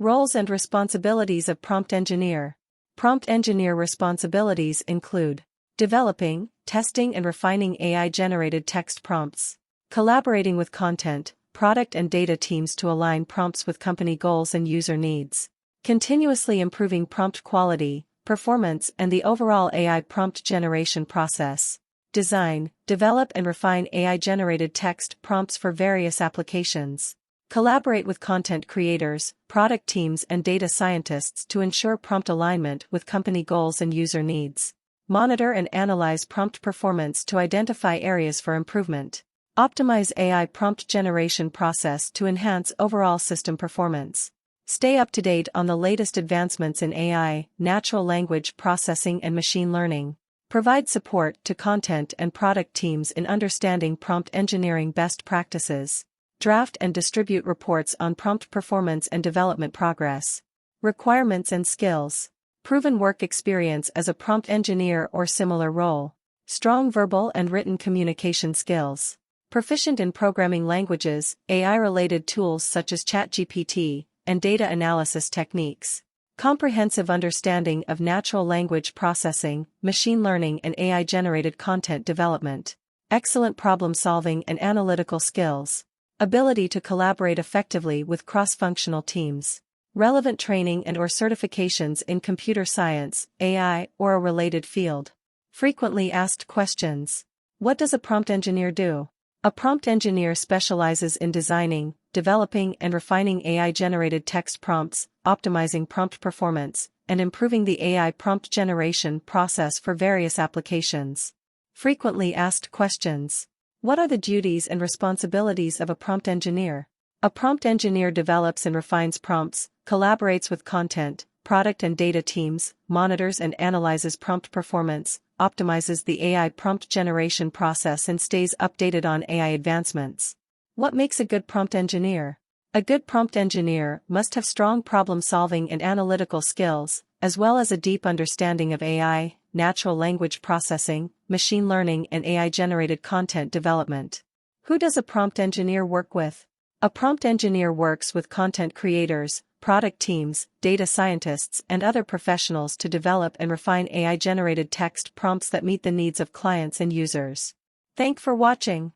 Roles and responsibilities of prompt engineer. Prompt engineer responsibilities include developing, testing and refining AI-generated text prompts, collaborating with content, product and data teams to align prompts with company goals and user needs, continuously improving prompt quality, performance and the overall AI prompt generation process, design, develop and refine AI-generated text prompts for various applications, collaborate with content creators, product teams and data scientists to ensure prompt alignment with company goals and user needs, monitor and analyze prompt performance to identify areas for improvement, optimize AI prompt generation process to enhance overall system performance. Stay up to date on the latest advancements in AI, natural language processing and machine learning. Provide support to content and product teams in understanding prompt engineering best practices. Draft and distribute reports on prompt performance and development progress. Requirements and skills. Proven work experience as a prompt engineer or similar role. Strong verbal and written communication skills. Proficient in programming languages, AI-related tools such as ChatGPT, and data analysis techniques. Comprehensive understanding of natural language processing, machine learning and AI-generated content development. Excellent problem-solving and analytical skills. Ability to collaborate effectively with cross-functional teams. Relevant training and/or certifications in computer science, AI, or a related field. Frequently asked questions. What does a prompt engineer do? A prompt engineer specializes in designing, developing and refining AI-generated text prompts, optimizing prompt performance, and improving the AI prompt generation process for various applications. Frequently asked questions. What are the duties and responsibilities of a prompt engineer? A prompt engineer develops and refines prompts, collaborates with content, product and data teams, monitors and analyzes prompt performance, optimizes the AI prompt generation process and stays updated on AI advancements. What makes a good prompt engineer? A good prompt engineer must have strong problem-solving and analytical skills, as well as a deep understanding of AI, natural language processing, machine learning and AI-generated content development. Who does a prompt engineer work with? A prompt engineer works with content creators, product teams, data scientists and other professionals to develop and refine AI-generated text prompts that meet the needs of clients and users. Thanks for watching.